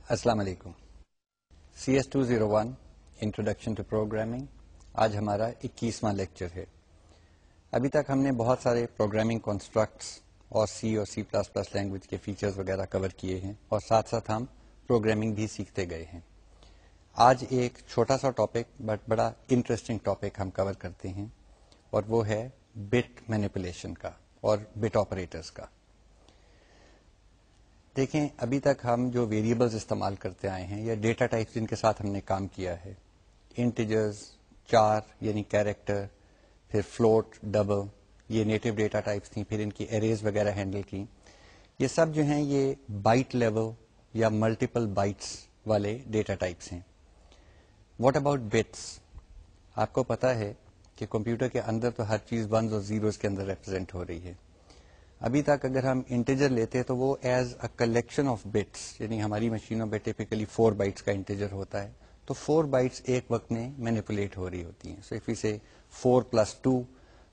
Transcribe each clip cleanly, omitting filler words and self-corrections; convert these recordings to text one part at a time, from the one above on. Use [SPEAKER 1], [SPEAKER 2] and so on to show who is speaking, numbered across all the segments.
[SPEAKER 1] السلام علیکم. CS201 introduction to programming آج ہمارا 21واں لیکچر ہے. ابھی تک ہم نے بہت سارے پروگرامنگ کانسٹرکٹس اور C++ لینگویج کے فیچرز وغیرہ کور کیے ہیں اور ساتھ ساتھ ہم پروگرامنگ بھی سیکھتے گئے ہیں. آج ایک چھوٹا سا ٹاپک بٹ بڑا انٹرسٹنگ ٹاپک ہم کور کرتے ہیں اور وہ ہے بٹ مینیپولیشن کا اور بٹ آپریٹرز کا. دیکھیں ابھی تک ہم جو ویریبلز استعمال کرتے آئے ہیں یا ڈیٹا ٹائپس جن کے ساتھ ہم نے کام کیا ہے، انٹیجرز، چار یعنی کیریکٹر، پھر فلوٹ، ڈبل، یہ نیٹو ڈیٹا ٹائپس تھیں، پھر ان کی ایریز وغیرہ ہینڈل کی. یہ سب جو ہیں یہ بائٹ لیول یا ملٹیپل بائٹس والے ڈیٹا ٹائپس ہیں. What about bits? آپ کو پتا ہے کہ کمپیوٹر کے اندر تو ہر چیز ونز اور زیروز کے اندر ریپرزینٹ ہو رہی ہے. ابھی تک اگر ہم انٹیجر لیتے تو وہ as a collection of bits, یعنی ہماری مشینوں میں ٹیپیکلی 4 بائٹس کا انٹیجر ہوتا ہے، تو 4 بائٹس ایک وقت میں مینیپولیٹ ہو رہی ہوتی ہیں. سو اف یو سے 4+2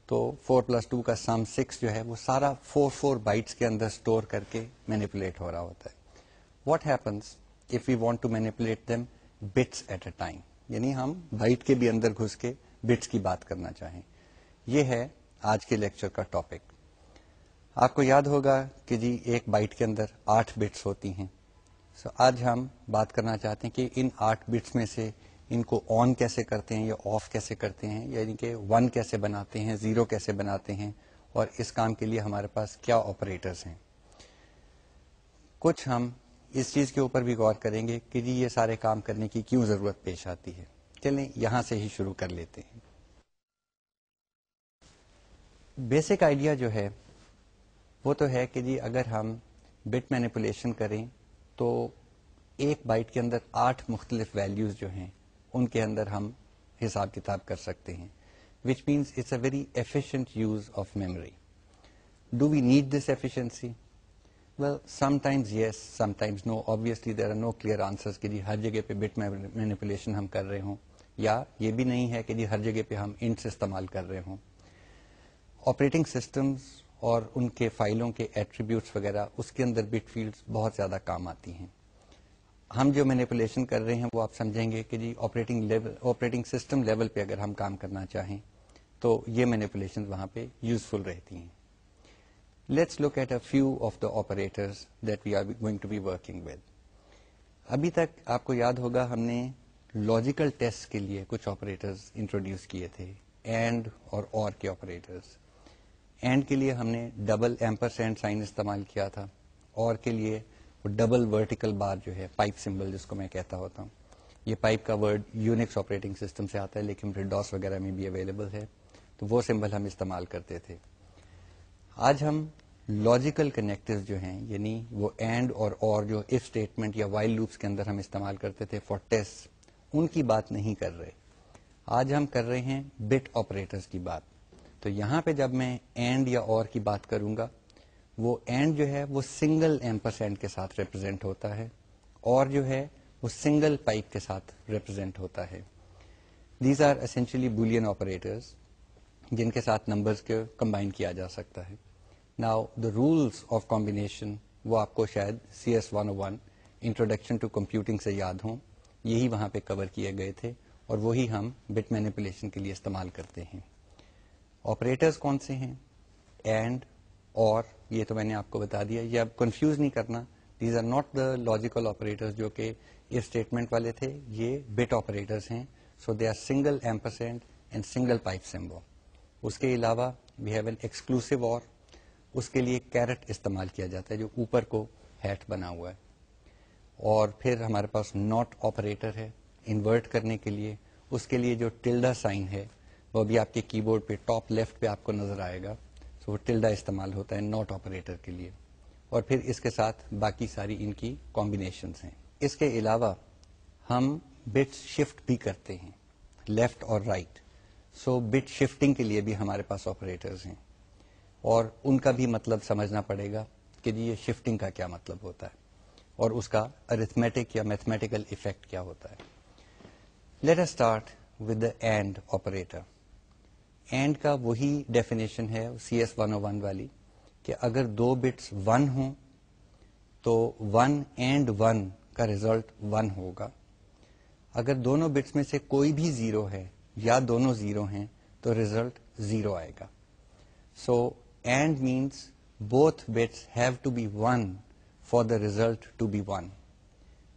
[SPEAKER 1] تو 4+2 کا سم 6 جو ہے وہ سارا 4 بائٹس کے اندر اسٹور کر کے مینیپولیٹ ہو رہا ہوتا ہے. What happens if you want to manipulate them bits at a time, یعنی ہم بائٹ کے بھی اندر گھس کے بٹس کی بات کرنا چاہیں. یہ ہے آج کے لیکچر کا ٹاپک. آپ کو یاد ہوگا کہ جی ایک بائٹ کے اندر 8 بٹس ہوتی ہیں. سو آج ہم بات کرنا چاہتے ہیں کہ ان 8 بٹس میں سے ان کو آن کیسے کرتے ہیں یا آف کیسے کرتے ہیں، یعنی کہ 1 کیسے بناتے ہیں، 0 کیسے بناتے ہیں، اور اس کام کے لیے ہمارے پاس کیا آپریٹرز ہیں. کچھ ہم اس چیز کے اوپر بھی غور کریں گے کہ جی یہ سارے کام کرنے کی کیوں ضرورت پیش آتی ہے. چلیں یہاں سے ہی شروع کر لیتے ہیں. بیسک آئیڈیا جو ہے وہ تو ہے کہ جی اگر ہم بٹ مینیپولیشن کریں تو ایک بائٹ کے اندر 8 مختلف ویلیوز جو ہیں ان کے اندر ہم حساب کتاب کر سکتے ہیں، which means it's a very efficient use of memory. Do we need this efficiency? Well sometimes yes, sometimes no. Obviously there are no clear answers کہ جی ہر جگہ پہ بٹ مینیپولیشن ہم کر رہے ہوں، یا یہ بھی نہیں ہے کہ جی ہر جگہ پہ ہم انٹس استعمال کر رہے ہوں. آپریٹنگ سسٹمز اور ان کے فائلوں کے ایٹریبیوٹس وغیرہ اس کے اندر بٹ فیلڈز بہت زیادہ کام آتی ہیں. ہم جو مینیپولیشن کر رہے ہیں وہ آپ سمجھیں گے کہ جی آپریٹنگ سسٹم لیول پہ اگر ہم کام کرنا چاہیں تو یہ مینیپولیشن وہاں پہ یوزفل رہتی ہیں. Let's look at a few of the operators that we are going to be working with. ابھی تک آپ کو یاد ہوگا ہم نے لاجیکل ٹیسٹ کے لیے کچھ آپریٹرز انٹروڈیوس کیے تھے، اینڈ اور کے آپریٹرز. اینڈ کے لیے ہم نے ڈبل ایمپرسینڈ سائن استعمال کیا تھا، اور کے لیے وہ ڈبل ورٹیکل بار جو ہے پائپ سمبل جس کو میں کہتا ہوتا ہوں. یہ پائپ کا ورڈ یونکس آپریٹنگ سسٹم سے آتا ہے لیکن ریڈوس وغیرہ میں بھی اویلیبل ہے، تو وہ سمبل ہم استعمال کرتے تھے. آج ہم لاجیکل کنیکٹرز جو ہیں، یعنی وہ اینڈ اور جو اف اسٹیٹمنٹ یا وائل لوپس کے اندر ہم استعمال کرتے تھے فار ٹیسٹ، ان کی بات نہیں کر رہے. آج ہم کر رہے ہیں بٹ آپریٹرز کی بات. تو یہاں پہ جب میں اینڈ یا اور کی بات کروں گا، وہ اینڈ جو ہے وہ سنگل ایمپرسینڈ کے ساتھ ریپرزینٹ ہوتا ہے، اور جو ہے وہ سنگل پائپ کے ساتھ ریپرزینٹ ہوتا ہے. These are essentially Boolean operators جن کے ساتھ نمبرز کو کمبائن کیا جا سکتا ہے. Now the rules of combination وہ آپ کو شاید CS101 انٹروڈکشن ٹو کمپیوٹنگ سے یاد ہوں، یہی وہاں پہ کور کیے گئے تھے اور وہی ہم بٹ مینیپولیشن کے لیے استعمال کرتے ہیں. آپریٹرز کون سے ہیں؟ اینڈ، اور، یہ تو میں نے آپ کو بتا دیا. یہ اب کنفیوز نہیں کرنا، these are not the logical operators جو کہ اف اسٹیٹمنٹ والے تھے، یہ بٹ آپریٹرز ہیں. So they are single ampersand and single pipe symbol. اس کے علاوہ وی ہیو این ایکسکلوسو اور، اس کے لیے کیرٹ استعمال کیا جاتا ہے جو اوپر کو ہیٹ بنا ہوا ہے. اور پھر ہمارے پاس ناٹ آپریٹر ہے انورٹ کرنے کے لیے. اس کے لیے جو ٹلڈا سائن ہے وہ بھی آپ کے کی بورڈ پہ ٹاپ لیفٹ پہ آپ کو نظر آئے گا. سو وہ ٹلڈا استعمال ہوتا ہے ناٹ آپریٹر کے لیے. اور پھر اس کے ساتھ باقی ساری ان کی کمبینیشنز ہیں. اس کے علاوہ ہم بٹ شفٹ بھی کرتے ہیں لیفٹ اور رائٹ. سو بٹ شفٹنگ کے لیے بھی ہمارے پاس آپریٹرز ہیں، اور ان کا بھی مطلب سمجھنا پڑے گا کہ جی یہ شفٹنگ کا کیا مطلب ہوتا ہے اور اس کا ارتھمیٹک یا میتھمیٹیکل ایفیکٹ کیا ہوتا ہے. Let us start with the and operator. And کا وہی ڈیفینیشن ہے CS101 والی کہ اگر 2 بٹس 1 ہوں تو 1 اینڈ 1 کا ریزلٹ 1 ہوگا. اگر دونوں بٹس میں سے کوئی بھی 0 ہے یا دونوں 0 ہیں تو ریزلٹ 0 آئے گا. So and means both bits have to be 1 for the result to be 1.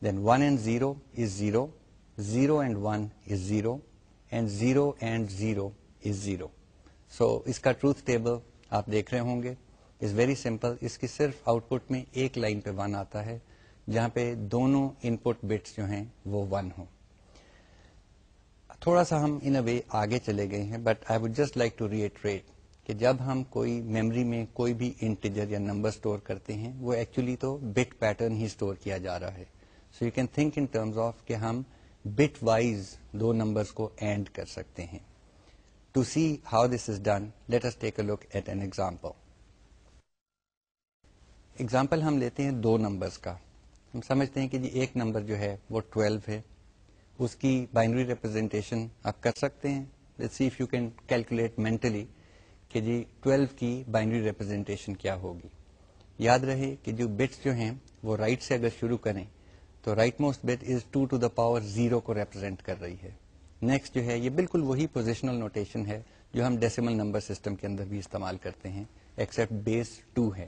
[SPEAKER 1] Then 1 and 0 is 0, 0 and 1 is 0, and 0 and 0 is 0. So اس کا ٹروتھ ٹیبل آپ دیکھ رہے ہوں گے از ویری سمپل. اس کی صرف آؤٹ پٹ میں ایک لائن پہ 1 آتا ہے جہاں پہ دونوں ان پٹ بٹس جو ہیں وہ 1 ہوں. تھوڑا سا ہم ان اے وے آگے چلے گئے ہیں, but I would just like to reiterate کہ جب ہم کوئی میموری میں کوئی بھی انٹیجر یا نمبر سٹور کرتے ہیں وہ ایکچولی تو بٹ پیٹرن ہی سٹور کیا جا رہا ہے. So you can think in terms of کہ ہم بٹ وائز دو نمبرز کو اینڈ کر سکتے ہیں. To see how this is done, let us take a look at an example. Example ہم لیتے ہیں دو نمبرز کا. ہم سمجھتے ہیں کہ جی ایک نمبر جو ہے وہ 12 ہے, اس کی بائنری ریپرزینٹیشن آپ کر سکتے ہیں. Let's see if you can calculate mentally کہ جی 12 کی بائنری ریپرزینٹیشن کیا ہوگی. یاد رہے کہ جو بٹس جو ہیں وہ رائٹ سے اگر شروع کریں تو right most bit is 2 to the power 0 کو ریپرزینٹ کر رہی ہے. نیکسٹ جو ہے یہ بالکل وہی پوزیشنل نوٹیشن ہے جو ہم ڈیسیمل نمبر سسٹم کے اندر بھی استعمال کرتے ہیں, ایکسپٹ بیس 2 ہے.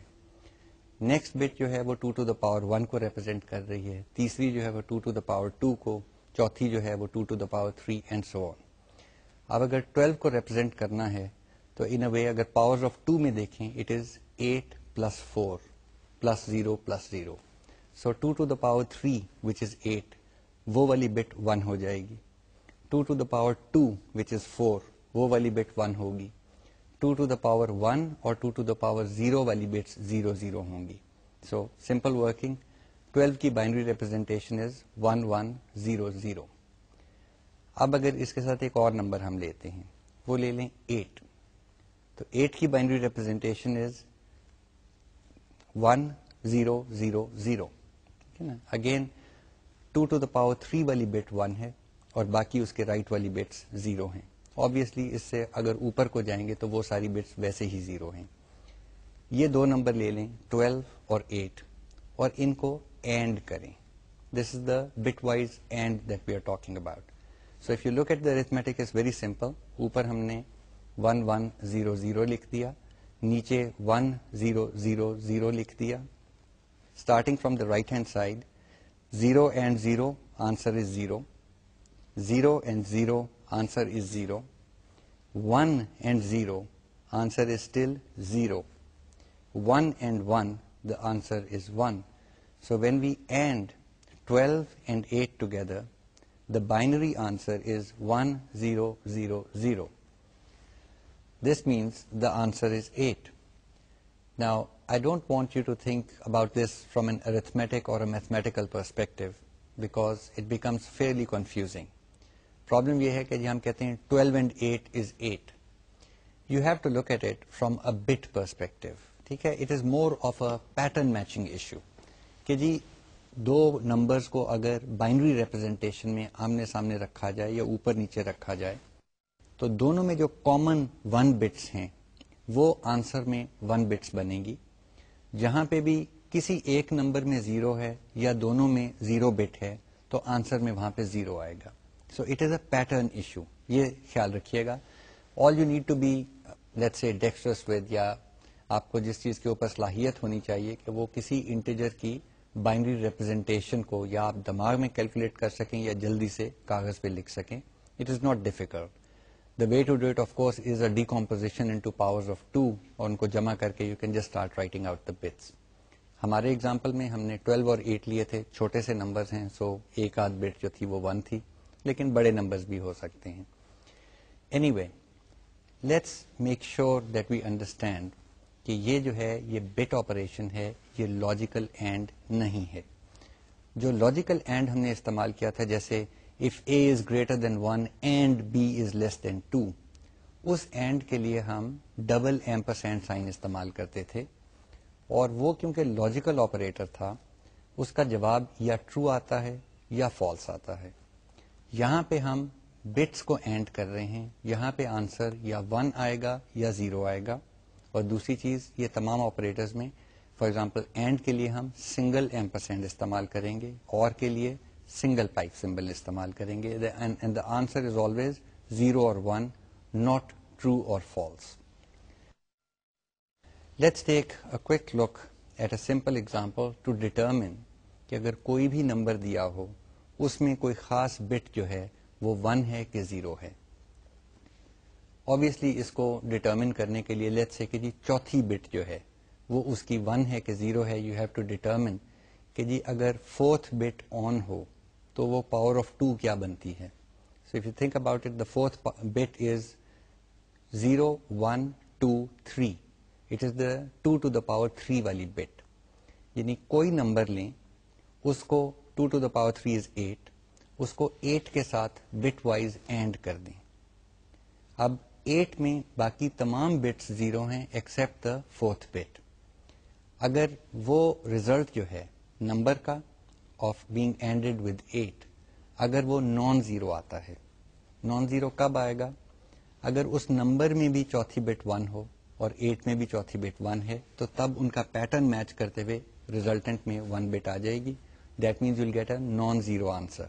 [SPEAKER 1] نیکسٹ بٹ جو ہے وہ 2 to the power 1 کو ریپرزینٹ کر رہی ہے, تیسری جو ہے وہ 2 to the power 2 کو, چوتھی جو ہے وہ 2 to the power 3 and so on. اب اگر 12 کو ریپرزینٹ کرنا ہے تو ان اے وے اگر پاور آف 2 میں دیکھیں it is 8 plus 4 plus 0 plus 0. So 2 to the power 3 which is 8 وہ والی بٹ 1 ہو جائے گی. 2 to the power 2 which is 4 وہ والی بٹ 1 ہوگی. 2 to the power 1 اور 2 to the power 0 والی بٹس 0 0 ہوں گی. So simple working, 12 کی بائنری ریپرزینٹیشن از 1 1 0 0. اب اگر اس کے ساتھ ایک اور نمبر ہم لیتے ہیں, وہ لے لیں 8. تو 8 کی binary representation is 1 0 0 0. Again 2 to the power 3 والی بٹ 1 ہے اور باقی اس کے رائٹ والی بٹس 0 ہیں. آبویسلی اس سے اگر اوپر کو جائیں گے تو وہ ساری بٹس ویسے ہی 0 ہیں. یہ دو نمبر لے لیں 12 اور 8 اور ان کو اینڈ کریں. This is the bitwise and that we are talking about. So if you look at the arithmetic is very simple. اوپر ہم نے 1 1 0 0 لکھ دیا, نیچے 1 0 0 0 لکھ دیا. Starting from the right hand side, 0 and 0 answer is 0, 0 and 0 answer is 0, 1 and 0 answer is still 0, 1 and 1 the answer is 1. So when we AND 12 and 8 together, the binary answer is 1 0 0 0. This means the answer is 8. Now, I don't want you to think about this from an arithmetic or a mathematical perspective because it becomes fairly confusing. Problem یہ ہے کہ جی ہم کہتے ہیں 12 and 8 is 8. You have to look at it from a bit perspective. ٹھیک ہے, it is more of a pattern matching issue کہ جی دو numbers کو اگر بائنری ریپرزینٹیشن میں آمنے سامنے رکھا جائے یا اوپر نیچے رکھا جائے تو دونوں میں جو کامن 1 بٹس ہیں وہ آنسر میں 1 بٹس بنے گی. جہاں پہ بھی کسی ایک نمبر میں 0 ہے یا دونوں میں 0 بٹ ہے تو آنسر میں وہاں پہ 0 آئے گا. So it is a pattern issue, یہ خیال رکھیے گا. All you need to be let's say dexterous with, یا آپ کو جس چیز کے اوپر صلاحیت ہونی چاہیے کہ وہ کسی انٹیجر کی بائنری ریپرزینٹیشن کو یا آپ دماغ میں کیلکولیٹ کر سکیں یا جلدی سے کاغذ پہ لکھ سکیں. It is not difficult. The way to do it of course is a decomposition into powers of 2 اور ان کو جمع کر کے you can just start writing out the bits. ہمارے ایگزامپل میں ہم نے 12 اور 8 لیے تھے, چھوٹے سے نمبرز ہیں, سو ایک آدھ بٹ جو تھی وہ 1 تھی, لیکن بڑے نمبرز بھی ہو سکتے ہیں. Anyway let's make sure that we understand کہ یہ جو ہے یہ بٹ آپریشن ہے, یہ لاجیکل اینڈ نہیں ہے. جو لاجیکل اینڈ ہم نے استعمال کیا تھا جیسے if A is greater than 1 and B is less than 2, اس اینڈ کے لیے ہم ڈبل ایمپرسینڈ سائن استعمال کرتے تھے اور وہ کیونکہ لاجیکل آپریٹر تھا اس کا جواب یا ٹرو آتا ہے یا فالس آتا ہے. یہاں پہ ہم بٹس کو اینڈ کر رہے ہیں, یہاں پہ آنسر یا 1 آئے گا یا 0 آئے گا. اور دوسری چیز یہ تمام آپریٹرز میں فار ایگزامپل اینڈ کے لیے ہم سنگل ایمپرسینڈ استعمال کریں گے, اور کے لیے سنگل پائپ سمبل استعمال کریں گے, and the answer is always 0 اور 1, not true or false. Let's take a quick look at a simple example to determine کہ اگر کوئی بھی نمبر دیا ہو اس میں کوئی خاص بٹ جو ہے وہ 1 ہے کہ 0 ہے. Obviously اس کو ڈٹرمن کرنے کے لیے لیٹس سے کہ جی چوتھی بٹ جو ہے وہ اس کی 1 ہے کہ 0 ہے. یو ہیو ٹو ڈٹرمن کہ جی اگر فورتھ بٹ آن ہو تو وہ پاور آف 2 کیا بنتی ہے. So if you think about it, the fourth bit is 0, 1, 2, 3. It is the 2 to the power 3 والی bit. یعنی کوئی نمبر لیں, اس کو 2 to the power 3 is 8, اس کو 8 کے ساتھ بٹ وائز اینڈ کر دیں. اب 8 میں باقی تمام بٹس 0 ہیں ایکسپٹ دا فورتھ بٹ. اگر وہ ریزلٹ جو ہے نمبر کا آف بینگ اینڈیڈ ود 8 اگر وہ نان زیرو آتا ہے, نان زیرو کب آئے گا؟ اگر اس نمبر میں بھی چوتھی بٹ 1 ہو اور 8 میں بھی چوتھی بٹ 1 ہے تو تب ان کا پیٹرن میچ کرتے ہوئے ریزلٹنٹ میں 1 بٹ آ جائے گی. That means you will get a non zero answer.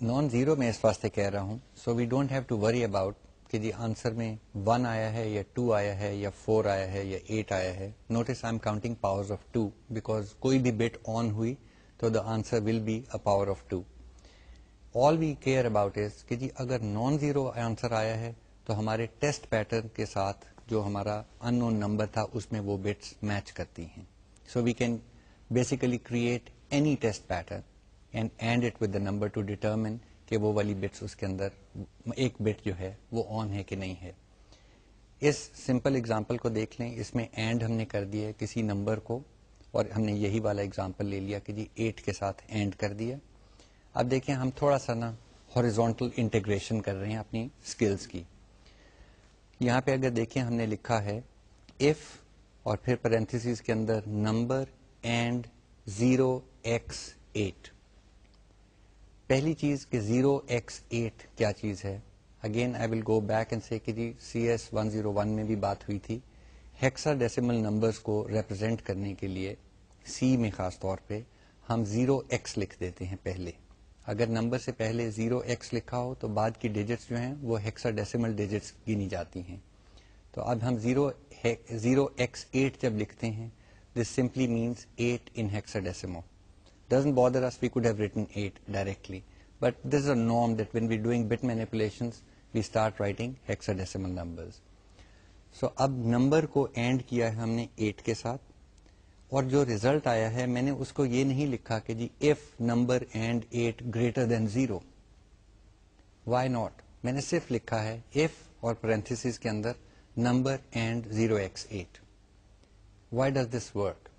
[SPEAKER 1] Non zero میں اس واسطے کہہ رہا ہوں so we don't have to worry about کہ جی آنسر میں 1 آیا ہے یا 2 آیا ہے یا 4 آیا ہے یا 8 آیا ہے. Notice I am counting powers of 2 because کوئی بھی بٹ آن ہوئی تو the answer will be a power of 2. All we care about is کہ جی اگر نان زیرو آنسر آیا ہے تو ہمارے ٹیسٹ پیٹرن کے ساتھ جو ہمارا ان نون نمبر تھا اس میں وہ بٹس میچ کرتی ہیں. So we can basically create any test pattern and and it with the number to determine کہ وہ والی بٹس اس کے اندر ایک بٹ جو ہے وہ آن ہے کہ نہیں ہے. اس سمپل اگزامپل کو دیکھ لیں, اس میں اینڈ ہم نے کر دیا ہے کسی نمبر کو, اور ہم نے یہی والا اگزامپل لے لیا کہ جی 8 کے ساتھ اینڈ کر دیا. اب دیکھیں ہم تھوڑا سا نا ہاریزونٹل انٹیگریشن کر رہے ہیں اپنی اسکلس کی. یہاں پہ اگر دیکھیں ہم نے لکھا ہے اف اور پھر پیرنتھیسز کے اندر نمبر اینڈ 0x8. پہلی چیز کہ 0x8 کیا چیز ہے. Again I will go back and سے کہ جی CS 101 میں بھی بات ہوئی تھی. ہیکسا ڈیسیمل نمبرز کو ریپرزینٹ کرنے کے لیے سی میں خاص طور پہ ہم 0x لکھ دیتے ہیں پہلے. اگر نمبر سے پہلے 0x لکھا ہو تو بعد کی ڈیجٹس جو ہیں وہ ہیکسا ڈیسیمل ڈیجٹس گنی جاتی ہیں. تو اب ہم 0x8 جب لکھتے ہیں this simply means 8 in hexadecimal. Doesn't bother us, we could have written 8 directly. But this is a norm that when we're doing bit manipulations, we start writing hexadecimal numbers. So اب number کو and کیا ہے ہم نے 8 کے ساتھ, اور جو ریزلٹ آیا ہے میں نے اس کو یہ نہیں لکھا کہ جی if number and 8 greater than 0. Why not? میں نے صرف لکھا ہے if اور parentheses کے اندر number and 0x8. Why does this work?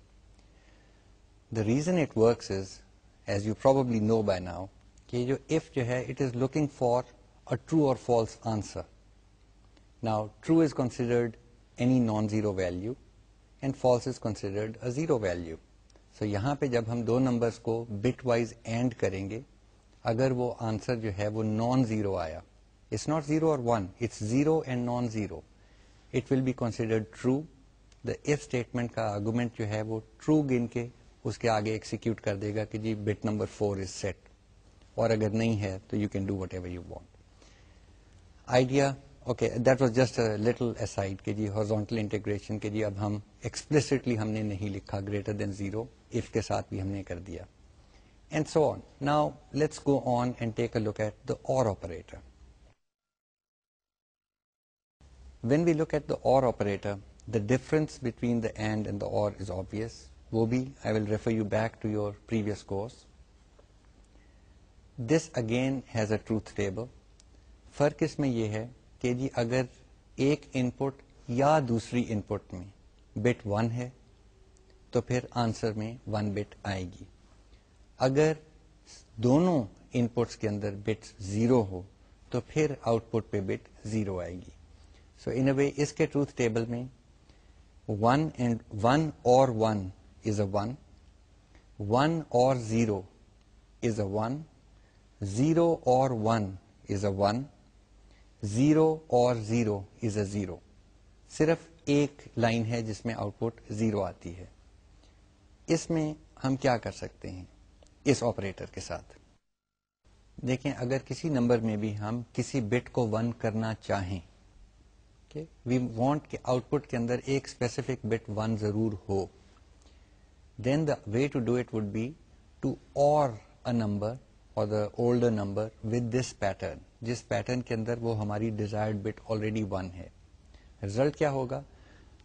[SPEAKER 1] The reason it works is, as you probably know by now, کہ جو if جو ہے it is looking for a true or false answer. Now true is considered any non-zero value and false is considered a zero value. So یہاں پہ جب ہم دو numbers کو bit wise AND کریں گے, اگر وہ آنسر جو ہے وہ نان زیرو آیا, it's not 0 or 1, it's 0 and non-zero, it will be considered true. The if statement کا آرگومنٹ جو ہے وہ true گن کے اس کے آگے ایکسیکیوٹ کر دے گا کہ جی bit number 4 is set, اور اگر نہیں ہے تو you can do whatever you want. Idea, okay, that was just a little aside کہ جی horizontal integration کہ جی اب ہم explicitly ہم نے نہیں لکھا greater than 0, if کے ساتھ بھی ہم نے کر دیا, and so on. Now let's go on and take a look at the OR operator. When we look at the OR operator, the difference between the AND and the OR is obvious. وہ بھی I will refer you back to your previous course. This again has a truth table. فرق اس میں یہ ہے کہ جی اگر ایک ان پٹ یا دوسری ان پٹ میں بٹ 1 ہے تو پھر آنسر میں 1 بٹ آئے گی. اگر دونوں ان پٹس کے اندر بٹ 0 ہو تو پھر آؤٹ پٹ پہ بٹ 0 آئے گی. سو ان اے وے اس کے ٹروتھ ٹیبل میں 1 اور 1 is a 1, 1 or 0 is a 1, 0 or 1 is a 1, 0 or 0 is a 0. صرف ایک لائن ہے جس میں آؤٹ پٹ 0 آتی ہے. اس میں ہم کیا کر سکتے ہیں اس آپریٹر کے ساتھ؟ دیکھیں اگر کسی نمبر میں بھی ہم کسی بٹ کو 1 کرنا چاہیں، وی وانٹ کہ آؤٹ پٹ کے اندر ایک اسپیسیفک بٹ 1 ضرور ہو، then the way to do it would be to or a number or the older number with this pattern, جس پیٹرن کے اندر وہ ہماری ڈیزائرڈ بٹ آلریڈی 1 ہے. ریزلٹ کیا ہوگا؟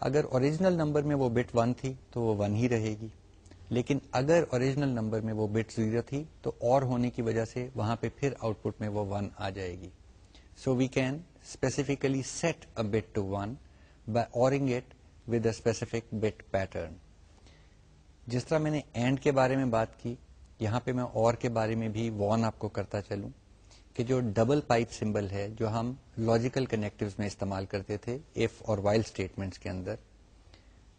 [SPEAKER 1] اگر اوریجنل نمبر میں وہ بٹ 1 تھی تو وہ 1 ہی رہے گی، لیکن اگر اوریجنل نمبر میں وہ بٹ 0 تھی تو اور ہونے کی وجہ سے وہاں پہ پھر آؤٹ پٹ میں وہ 1 آ جائے گی. So we can specifically set a bit to 1 by ORing it with a specific bit pattern. جس طرح میں نے اینڈ کے بارے میں بات کی، یہاں پہ میں اور کے بارے میں بھی وارن آپ کو کرتا چلوں کہ جو ڈبل پائپ سمبل ہے جو ہم لاجیکل کنیکٹیوز میں استعمال کرتے تھے اف اور وائل اسٹیٹمنٹس کے اندر،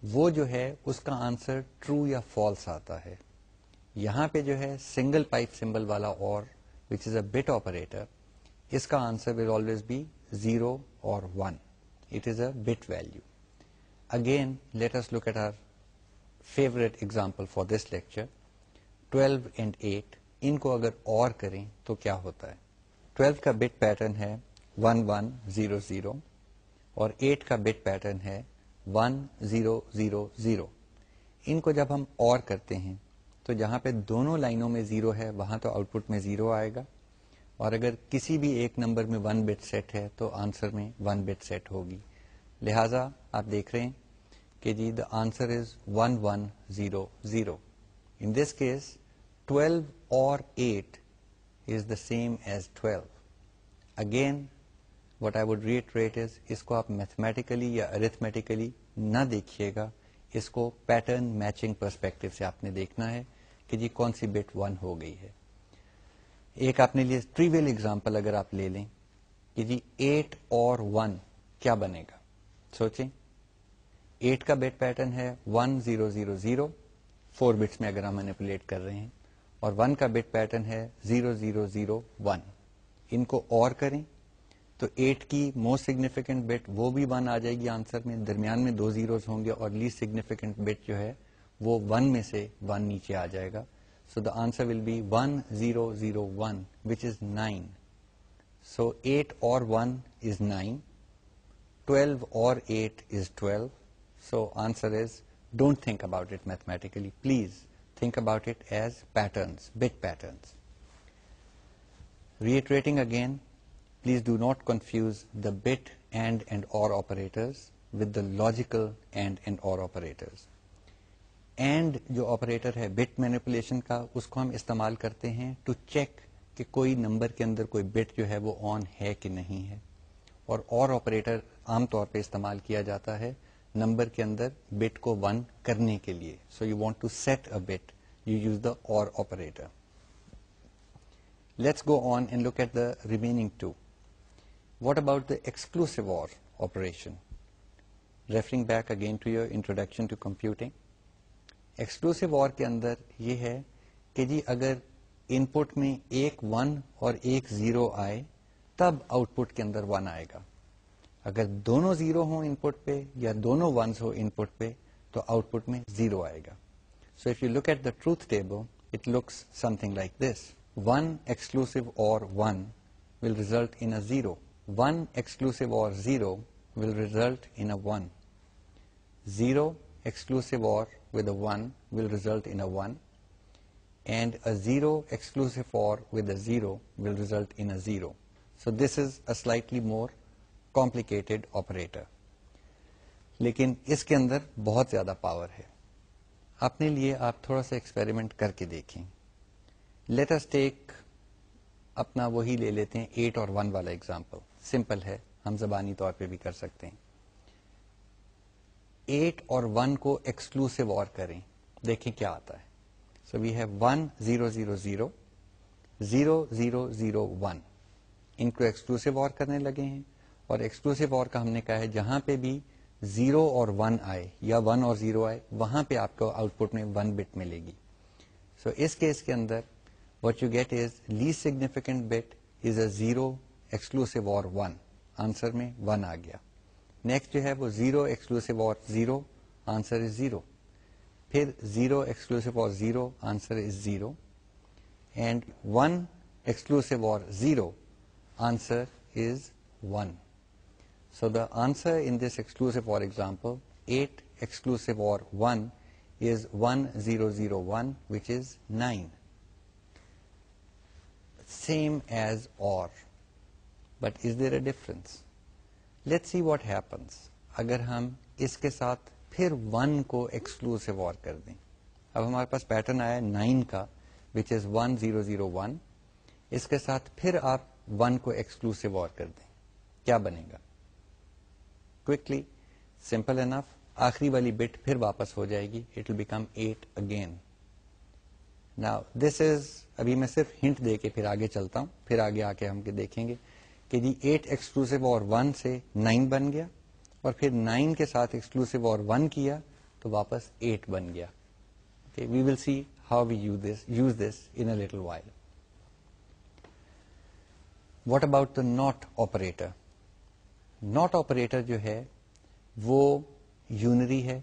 [SPEAKER 1] وہ جو ہے اس کا آنسر ٹرو یا فالس آتا ہے. یہاں پہ جو ہے سنگل پائپ سمبل والا اور وچ از اے بٹ آپریٹر، اس کا آنسر ول آلویز بی 0 اور 1. It is a bit value. Again let us look at our favourite example for this lecture. 12 and 8 ان کو اگر اور کریں تو کیا ہوتا ہے؟ 12 کا بٹ پیٹرن ہے 1100 اور 8 کا بٹ پیٹرن ہے 1000. ان کو جب ہم اور کرتے ہیں تو جہاں پہ دونوں لائنوں میں 0 ہے وہاں تو آؤٹ پٹ میں 0 آئے گا، اور اگر کسی بھی ایک نمبر میں 1 بٹ سیٹ ہے تو آنسر میں 1 بٹ سیٹ ہوگی. لہذا آپ دیکھ رہے ہیں کہ جی the answer is 1100. In this case 12 اور 8 is the same as 12. Again, what I would reiterate is اس کو آپ میتھمیٹیکلی یا ارتھمیٹیکلی نہ دیکھیے گا، اس کو پیٹرن میچنگ پرسپیکٹو سے آپ نے دیکھنا ہے کہ جی کون سی بٹ 1 ہو گئی ہے. ایک آپ نے لیے ٹریویل ایگزامپل اگر آپ لے لیں کہ جی 8 اور 1 کیا بنے گا، سوچیں. 8 کا بٹ پیٹرن ہے 1000 4 بٹس میں اگر ہم مینیپولیٹ کر رہے ہیں، اور 1 کا بٹ پیٹرن ہے 0001. ان کو اور کریں تو 8 کی موسٹ سگنیفیکینٹ بٹ وہ بھی 1 آ جائے گی آنسر میں، درمیان میں 2 زیروز ہوں گے، اور لیسٹ سگنیفیکینٹ بٹ جو ہے وہ 1 میں سے 1 نیچے آ جائے گا. سو دا آنسر ول بی 1001 وچ از 9. سو 8 اور 1 از 9, 12 اور 8 is 12. So answer is, don't think about it mathematically. Please think about it as patterns, bit patterns. Reiterating again, please do not confuse the bit and or operators with the logical and or operators. And جو operator ہے bit manipulation کا، اس کو ہم استعمال کرتے ہیں to check کہ کوئی نمبر کے اندر کوئی بٹ جو ہے وہ آن ہے کہ نہیں ہے. اور آپریٹر عام طور پہ استعمال کیا جاتا ہے نمبر کے اندر بٹ کو 1 کرنے کے لیے. So you want to set a bit, you use the OR operator. Let's go on and look at the remaining 2. What about the exclusive OR operation? Referring back again to your introduction to computing. Exclusive OR کے اندر یہ ہے کہ جی اگر ان پٹ میں ایک 1 اور ایک 0 آئے تب آؤٹ پٹ کے اندر 1 آئے گا. اگر دونوں 0 ہوں ان پٹ پہ یا دونوں 1s ہو ان پٹ پہ تو آؤٹ پٹ میں 0 آئے گا. So if you look at the truth table it looks something like this. 1 exclusive OR 1 will result in a 0. 1 exclusive OR 0 will result in a 1. 0 exclusive OR with a 1 will result in a 1. And a 0 exclusive OR with a 0 will result in a 0. So this is a slightly more complicated operator. لیکن اس کے اندر بہت زیادہ power ہے. اپنے لیے آپ تھوڑا سا ایکسپیریمنٹ کر کے دیکھیں. لیٹ اس ٹیک اپنا وہی لے لیتے ہیں 8 اور 1 والا ایگزامپل. سمپل ہے، ہم زبانی طور پہ بھی کر سکتے ہیں. 8 اور 1 کو ایکسکلوسیو اور کریں، دیکھیں کیا آتا ہے. سو وی ہیو 1000 0001. ان کو ایکسکلوسیو اور کرنے لگے ہیں، اور ایکسکلوسیو اور کا ہم نے کہا ہے جہاں پہ بھی 0 اور 1 آئے یا 1 اور 0 آئے وہاں پہ آپ کو آؤٹ پٹ میں 1 بٹ ملے گی. سو اس کیس کے اندر what you get is least significant bit is a 0 exclusive OR 1. Answer میں 1 آ گیا. نیکسٹ جو ہے وہ 0 ایکسکلوسیو اور 0, آنسر از 0. پھر 0 ایکسکلوسیو اور 0, آنسر از 0. اینڈ 1 ایکسکلوسیو اور 0, answer is 1. So the answer in this exclusive OR example, 8 exclusive OR 1 is 1001, which is 9. Same as OR. But is there a difference? Let's see what happens اگر ہم اس کے ساتھ پھر 1 کو exclusive اور کر دیں. اب ہمارے پاس پیٹرن آیا 9 کا, which is 1001. اس کے ساتھ پھر آپ 1 کو ایکسکلوسیو اور کر دیں, کیا بنے گا؟ کوئکلی, سمپل انف, آخری والی بٹ پھر واپس ہو جائے گی, it will become 8 again. Now this is, ابھی میں صرف ہنٹ دے کے پھر آگے چلتا ہوں, پھر آگے آ کے ہم دیکھیں گے کہ جی 8 ایکسکلوسیو اور 1 سے 9 بن گیا, اور پھر 9 کے ساتھ ایکسکلوسیو اور 1 کیا تو واپس 8 بن گیا. We will see how we use this in a little while. What about the not operator? Not operator جو ہے وہ یونری ہے,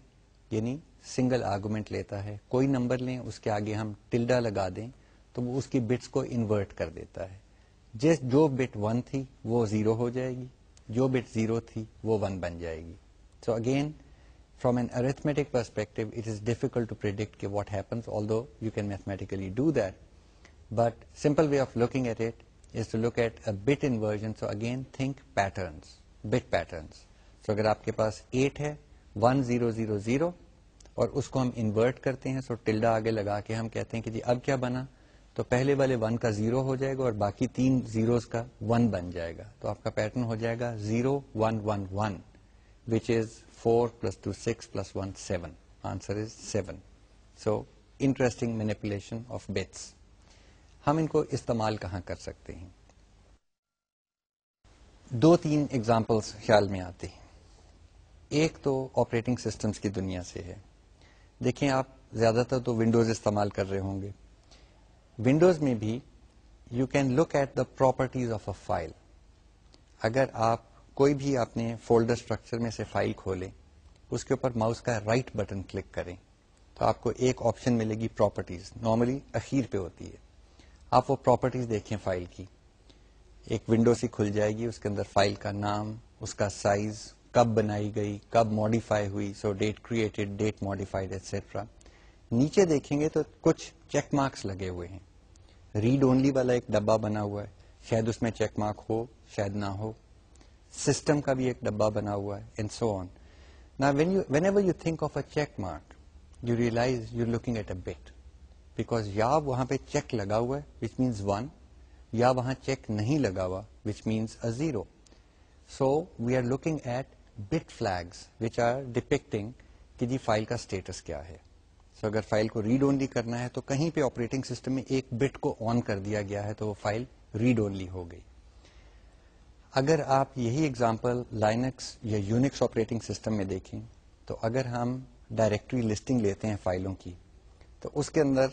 [SPEAKER 1] یعنی سنگل آرگومنٹ لیتا ہے. کوئی نمبر لیں, اس کے آگے ہم ٹلڈا لگا دیں تو وہ اس کی بٹس کو انورٹ کر دیتا ہے. جو بٹ 1 تھی وہ 0 ہو جائے گی, جو بٹ 0 تھی وہ 1 بن جائے گی. So again from an arithmetic perspective, it is difficult to predict what happens, although you can mathematically do that. But simple way of looking at it is to look at a bit inversion. So again, think patterns, bit patterns. So اگر آپ کے پاس 8 ہے 1000 اور اس کو ہم invert کرتے ہیں, سو tilde آگے لگا کے ہم کہتے ہیں کہ جی اب کیا بنا, تو پہلے والے 1 کا 0 ہو جائے گا اور باقی 3 zeros کا 1 بن جائے گا. تو آپ کا پیٹرن ہو جائے گا 0 1 1 1, which is 4 plus 2 6 plus 1 7. Answer is 7. So interesting manipulation of bits. ہم ان کو استعمال کہاں کر سکتے ہیں؟ 2-3 ایگزامپلس خیال میں آتے ہیں. ایک تو آپریٹنگ سسٹمز کی دنیا سے ہے. دیکھیں آپ زیادہ تر تو ونڈوز استعمال کر رہے ہوں گے. ونڈوز میں بھی you can look at the properties of a file. اگر آپ کوئی بھی اپنے فولڈر اسٹرکچر میں سے فائل کھولیں, اس کے اوپر ماؤس کا رائٹ بٹن کلک کریں تو آپ کو ایک آپشن ملے گی پراپرٹیز, نارملی اخیر پہ ہوتی ہے. آپ وہ پراپرٹیز دیکھیں فائل کی, ایک ونڈو سی کھل جائے گی, اس کے اندر فائل کا نام, اس کا سائز, کب بنائی گئی, کب ماڈیفائی ہوئی, so date created, date modified et cetera. نیچے دیکھیں گے تو کچھ چیک مارکس لگے ہوئے ہیں. ریڈ اونلی والا ایک ڈبہ بنا ہوا ہے, شاید اس میں چیک مارک ہو شاید نہ ہو. سسٹم کا بھی ایک ڈبہ بنا ہوا ہے, and so on. Now whenever you think of a check mark, you realize you're looking at a bit, because یا وہاں پہ چیک لگا ہوا ہے which means 1, یا وہاں چیک نہیں لگا ہوا which means a 0. So we are looking at bit flags which are depicting کہ جی فائل کا اسٹیٹس کیا ہے. سو اگر فائل کو ریڈ اونلی کرنا ہے تو کہیں پہ آپریٹنگ سسٹم میں ایک بٹ کو آن کر دیا گیا ہے تو وہ فائل ریڈ اونلی ہو گئی. اگر آپ یہی ایگزامپل لائنکس یا یونکس آپریٹنگ سسٹم میں دیکھیں تو اگر ہم ڈائریکٹری لسٹنگ لیتے ہیں فائلوں کی, تو اس کے اندر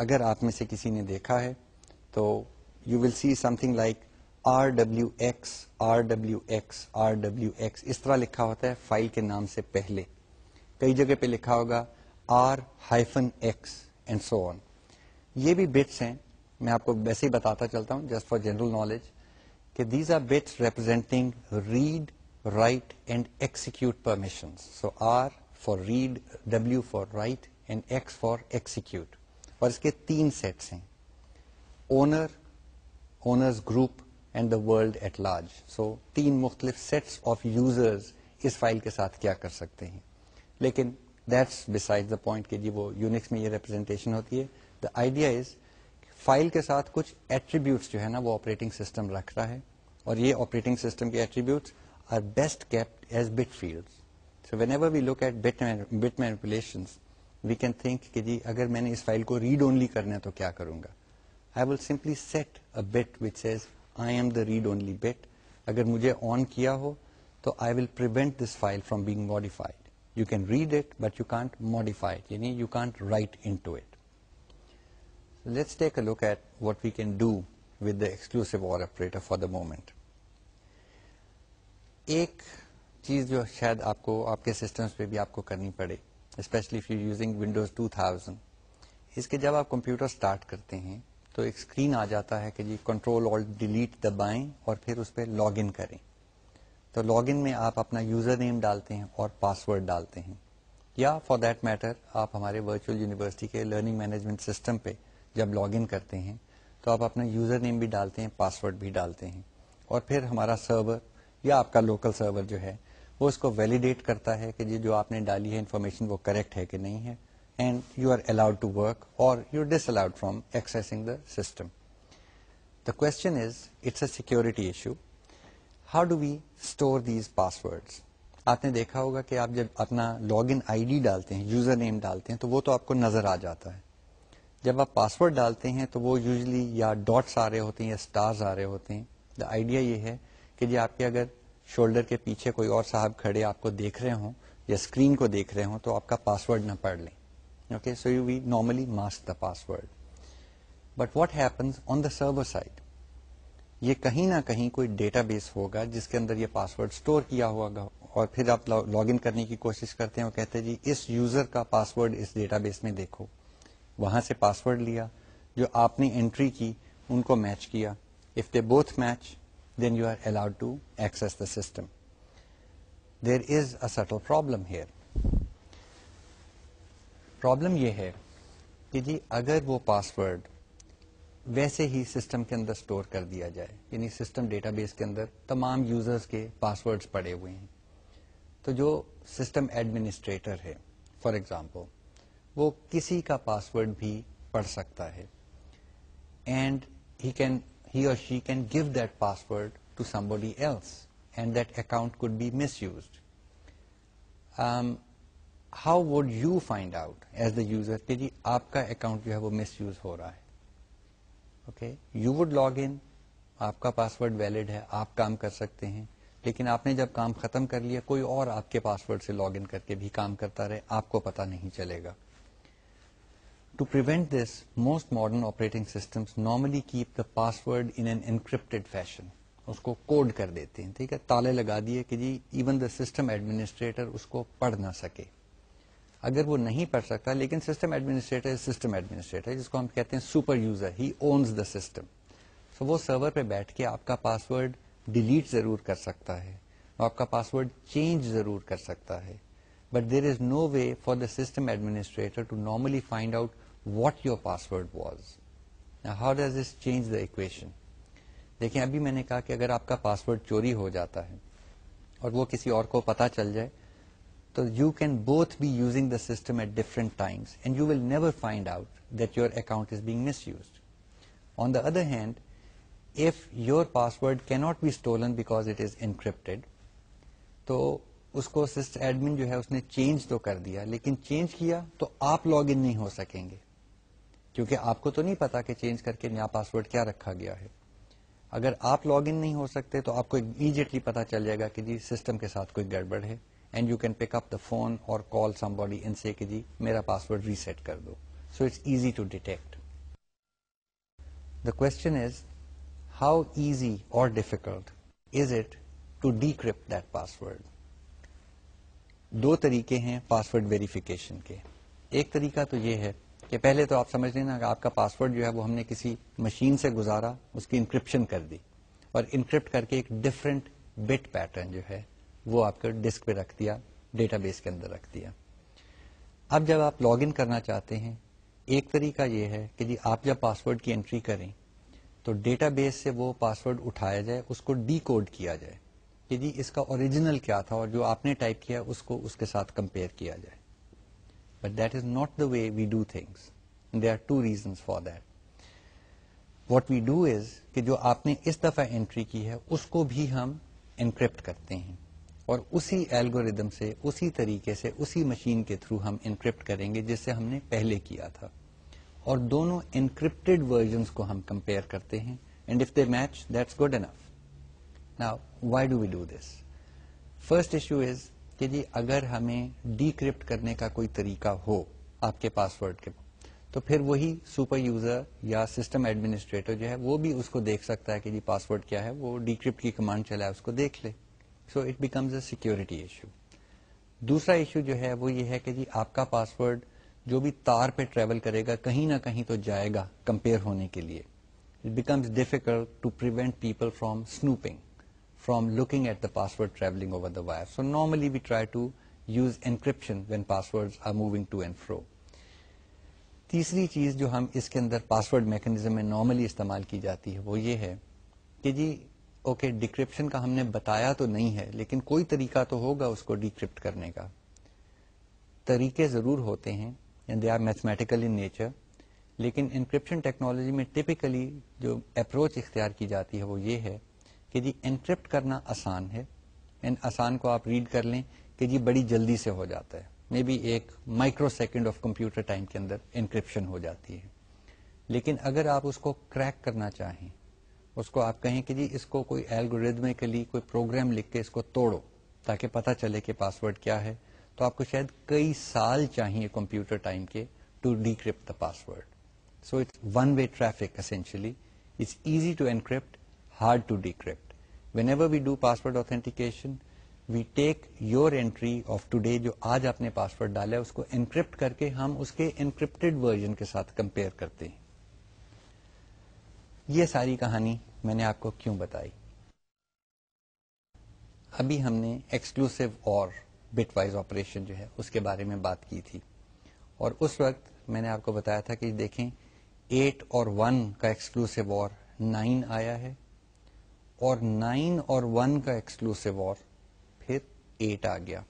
[SPEAKER 1] اگر آپ میں سے کسی نے دیکھا ہے تو you will see something like RWX RWX RWX, اس طرح لکھا ہوتا ہے فائل کے نام سے پہلے. کئی جگہ پہ لکھا ہوگا R-X اینڈ سو آن. یہ بھی بٹس ہیں, میں آپ کو ویسے ہی بتاتا چلتا ہوں جسٹ فار جنرل نالج کہ these are bits representing read, write and execute permissions. So R for read, W for write and X for execute. اور اس کے 3 سیٹس ہیں, owner, owners group and the world at large. So 3 مختلف sets of users اس file کے ساتھ کیا کر سکتے ہیں. لیکن دیٹس بسائڈ دا پوائنٹ کہ جی وہ یونکس میں یہ ریپرزینٹیشن ہوتی ہے. دا آئیڈیا از فائل کے ساتھ کچھ ایٹریبیوٹس جو ہے نا وہ آپریٹنگ سسٹم رکھتا ہے, اور یہ آپریٹنگ سسٹم کے attributes are best kept as bit fields. So whenever we look at bit manipulations we can think کہ جی اگر میں نے اس فائل کو ریڈ اونلی کرنا ہے تو کیا کروں گا. I will simply set a bit which says I am the read only bit. اگر مجھے آن کیا ہو تو I will prevent this file from being modified. You can read it, but you can't modify it. You can't write into it. So let's take a look at what we can do with the exclusive OR operator for the moment. ایک چیز جو شاید آپ کو آپ کے systems پہ بھی آپ کو کرنی پڑے، especially if you using Windows 2000، اس کے جب آپ کمپیوٹر اسٹارٹ کرتے ہیں تو ایک اسکرین آ جاتا ہے کہ جی کنٹرول آلٹ ڈیلیٹ دبائیں اور پھر اس پہ لاگ ان کریں. تو لاگ ان میں آپ اپنا یوزر نیم ڈالتے ہیں اور پاسورڈ ڈالتے ہیں، یا فار دیٹ میٹر آپ ہمارے ورچوئل یونیورسٹی کے لرننگ مینجمنٹ سسٹم پہ جب لاگ ان کرتے ہیں تو آپ اپنا یوزر نیم بھی ڈالتے ہیں، پاسورڈ بھی ڈالتے ہیں، اور پھر ہمارا سرور یا آپ کا لوکل سرور جو ہے وہ اس کو ویلیڈیٹ کرتا ہے کہ جو آپ نے ڈالی ہے انفارمیشن وہ کریکٹ ہے کہ نہیں ہے، and you are allowed to work or you disallowed from accessing the system. The question is it's a security issue. How do we store these passwords? آپ نے دیکھا ہوگا کہ آپ جب اپنا لاگ ان آئی ڈی ڈالتے ہیں، یوزر نیم ڈالتے ہیں، تو وہ تو آپ کو نظر آ جاتا ہے. جب آپ پاسورڈ ڈالتے ہیں تو وہ یوزلی یا ڈاٹس آ رہے ہوتے ہیں یا اسٹارز آ رہے ہوتے ہیں. دا آئیڈیا یہ ہے کہ جی آپ کے اگر شولڈر کے پیچھے کوئی اور صاحب کھڑے آپ کو دیکھ رہے ہوں یا اسکرین کو دیکھ رہے ہوں تو آپ کا پاسورڈ نہ پڑھ لیں. Okay, so you we normally mask the password. But what happens on the server side? یہ کہیں نہ کہیں کوئی ڈیٹا بیس ہوگا جس کے اندر یہ پاسورڈ اسٹور کیا ہوگا، اور پھر آپ لاگ ان کرنے کی کوشش کرتے ہیں اور کہتے ہیں جی اس یوزر کا پاسورڈ اس ڈیٹا بیس میں دیکھو. وہاں سے پاسورڈ لیا، جو آپ نے انٹری کی ان کو میچ کیا. If they both match then you are allowed to access the system. There is a still problem here. Problem یہ ہے کہ جی اگر وہ پاسورڈ ویسے ہی سسٹم کے اندر اسٹور کر دیا جائے، یعنی سسٹم ڈیٹا بیس کے اندر تمام یوزرز کے پاسورڈز پڑے ہوئے ہیں، تو جو سسٹم ایڈمنسٹریٹر ہے فار ایگزامپل وہ کسی کا پاسورڈ بھی پڑھ سکتا ہے، اینڈ ہی اور she can give that password to somebody else and that account could be misused. How would you find out as the user کہ جی آپ کا اکاؤنٹ جو ہے وہ مس یوز ہو رہا ہے؟ Okay, you would log in, آپ کا پاسورڈ ویلڈ ہے، آپ کام کر سکتے ہیں، لیکن آپ نے جب کام ختم کر لیا کوئی اور آپ کے پاسورڈ سے لاگ ان کر کے بھی کام کرتا رہے، آپ کو پتا نہیں چلے گا. To prevent this most modern operating systems normally keep the password in an encrypted fashion. اس کو کوڈ کر دیتے ہیں، ٹھیک ہے، تالے لگا دیے کہ جی ایون دا سسٹم ایڈمنسٹریٹر اس کو پڑھ نہ سکے. اگر وہ نہیں پڑھ سکتا، لیکن سسٹم ایڈمنسٹریٹر جس کو ہم کہتے ہیں super user, he owns the system. سو وہ سرور پہ بیٹھ کے آپ کا پاسورڈ ڈیلیٹ ضرور کر سکتا ہے، آپ کا پاسورڈ چینج ضرور کر سکتا ہے، but there is no way for the system administrator to normally find out what your password was. How does this change the equation? دیکھیں، ابھی میں نے کہا کہ اگر آپ کا پاسورڈ چوری ہو جاتا ہے اور وہ کسی اور کو پتا چل جائے تو you can both be using the system at different times and you will never find out that your account is being misused. On the other hand, if your password cannot be stolen because it is encrypted، تو اس کو system admin جو ہے اس نے change تو کر دیا، لیکن change کیا تو آپ لاگ ان نہیں ہو سکیں گے، کیونکہ آپ کو تو نہیں پتا کہ چینج کر کے نیا پاسورڈ کیا رکھا گیا ہے. اگر آپ لاگ ان نہیں ہو سکتے تو آپ کو امیڈیٹلی پتا چل جائے گا کہ جی سسٹم کے ساتھ کوئی گڑبڑ ہے، and you can pick up the phone اور کال سم باڈی ان سے کہ جی میرا پاسورڈ ریسیٹ کر دو. So it's easy to detect. The question is how easy or difficult is it to decrypt that password؟ دو طریقے ہیں پاسورڈ ویریفیکیشن کے. ایک طریقہ تو یہ ہے کہ پہلے تو آپ سمجھ لینا کہ آپ کا پاسورڈ جو ہے وہ ہم نے کسی مشین سے گزارا، اس کی انکرپشن کر دی اور انکرپٹ کر کے ایک ڈفرینٹ بٹ پیٹرن جو ہے وہ آپ کے ڈسک پہ رکھ دیا، ڈیٹا بیس کے اندر رکھ دیا. اب جب آپ لاگ ان کرنا چاہتے ہیں، ایک طریقہ یہ ہے کہ جی آپ جب پاسورڈ کی انٹری کریں تو ڈیٹا بیس سے وہ پاسورڈ اٹھایا جائے، اس کو ڈی کوڈ کیا جائے کہ جی اس کا اوریجنل کیا تھا اور جو آپ نے ٹائپ کیا اس کو اس کے ساتھ کمپیئر کیا جائے. But that is not the way we do things. There are two reasons for that. What we do is کہ جو آپ نے اس دفعہ انٹری کی ہے اس کو بھی ہم انکرپٹ کرتے ہیں اور اسی الگوریدم سے، اسی طریقے سے، اسی مشین کے تھرو ہم انکرپٹ کریں گے جس سے ہم نے پہلے کیا تھا، اور دونوں انکرپٹڈ ورژنس کو ہم کمپیئر کرتے ہیں، and if they match that's good enough. Now why do we do this? First issue is کہ جی اگر ہمیں ڈیکرپٹ کرنے کا کوئی طریقہ ہو آپ کے پاسورڈ کے، تو پھر وہی سپر یوزر یا سسٹم ایڈمنسٹریٹر جو ہے وہ بھی اس کو دیکھ سکتا ہے کہ جی پاسورڈ کیا ہے، وہ ڈیکرپٹ کی کمانڈ چلائے، اس کو دیکھ لے. So it becomes a security issue. دوسرا ایشو جو ہے وہ یہ ہے کہ جی آپ کا پاسورڈ جو بھی تار پہ ٹریول کرے گا کہیں نہ کہیں تو جائے گا کمپیئر ہونے کے لیے. It becomes difficult to prevent people from snooping, from looking at the password travelling over the wire. So normally we try to use encryption when passwords are moving to and fro. تیسری چیز جو ہم اس کے اندر password mechanism میں normally استعمال کی جاتی ہے وہ یہ ہے کہ جی اوکے ڈیکرپشن کا ہم نے بتایا تو نہیں ہے لیکن کوئی طریقہ تو ہوگا اس کو ڈیکرپٹ کرنے کا. طریقے ضرور ہوتے ہیں and they are mathematical in nature, لیکن انکرپشن ٹیکنالوجی میں ٹپیکلی جو اپروچ اختیار کی جاتی ہے وہ یہ ہے کہ جی انکرپٹ کرنا آسان ہے, اینڈ آسان کو آپ ریڈ کر لیں کہ جی بڑی جلدی سے ہو جاتا ہے, مے بی ایک micro second of computer time کے اندر انکرپشن ہو جاتی ہے. لیکن اگر آپ اس کو کریک کرنا چاہیں, اس کو آپ کہیں کہ جی اس کو کوئی الگوریدمکلی کوئی پروگرام لکھ کے اس کو توڑو تاکہ پتہ چلے کہ پاسورڈ کیا ہے, تو آپ کو شاید کئی سال چاہیے کمپیوٹر ٹائم کے to decrypt the password. So it's one way traffic essentially. It's easy to encrypt, hard to decrypt. Whenever we do password authentication we take your entry of today, جو آج آپ نے password ڈالا ہے اس کو encrypt کر کے ہم اس کے انکرپٹڈ ورژن کے ساتھ کمپیئر کرتے ہیں. یہ ساری کہانی میں نے آپ کو کیوں بتائی؟ ابھی ہم نے ایکسکلوسیو اور بٹ وائز آپریشن جو ہے اس کے بارے میں بات کی تھی, اور اس وقت میں نے آپ کو بتایا تھا کہ دیکھیں 8 اور 1 کا ایکسکلوسیو اور 9 آیا ہے, اور 9 اور 1 کا ایکسکلوسیو اور پھر 8 آ گیا.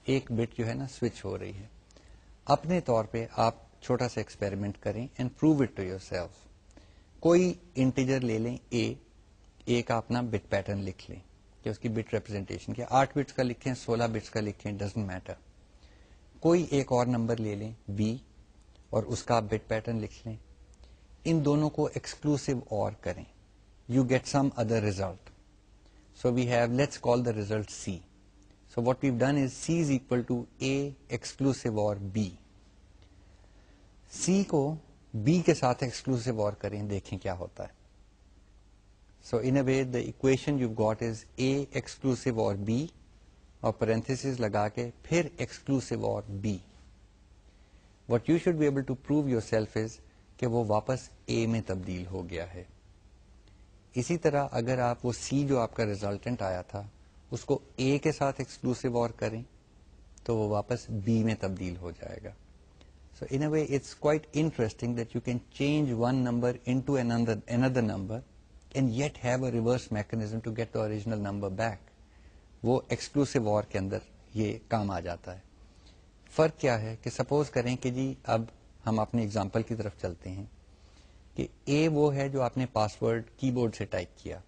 [SPEAKER 1] ایک بٹ جو ہے نا سوئچ ہو رہی ہے. اپنے طور پہ آپ چھوٹا سا ایکسپیریمنٹ کریں and prove it to yourself. کوئی انٹیجر لے لیں اے کا اپنا بٹ پیٹرن لکھ لیں کہ اس کی بٹ ریپرزینٹیشن کیا, 8 بٹس کا لکھیں 16 بٹس کا لکھیں, ڈزنٹ میٹر. کوئی ایک اور نمبر لے لیں بی اور اس کا بٹ پیٹرن لکھ لیں. ان دونوں کو ایکسکلوسیو اور کریں, you get some other result. So we have let's call the result C. So what we've done is C is equal to A exclusive اور بی. سی کو بی کے ساتھ exclusive or کریں, دیکھیں کیا ہوتا ہے. So in a way the equation you got is A exclusive اور بی, اور پیرنتھیسز لگا کے پھر ایکسکلوسیو اور B. What you should be able to prove yourself is کہ وہ واپس اے میں تبدیل ہو گیا ہے. اسی طرح اگر آپ وہ سی جو آپ کا ریزلٹنٹ آیا تھا اس کو اے کے ساتھ ایکسکلوسیو اور کریں تو وہ واپس بی میں تبدیل ہو جائے گا. So in a way it's quite interesting that you can change one number into another number and yet have a reverse mechanism to get the original number back. وہ exclusive OR کے اندر یہ کام آ جاتا ہے. فرق کیا ہے کہ سپوز کریں کہ جی اب ہم اپنے ایگزامپل کی طرف چلتے ہیں کہ اے وہ ہے جو آپ نے پاسورڈ کی بورڈ سے ٹائپ کیا,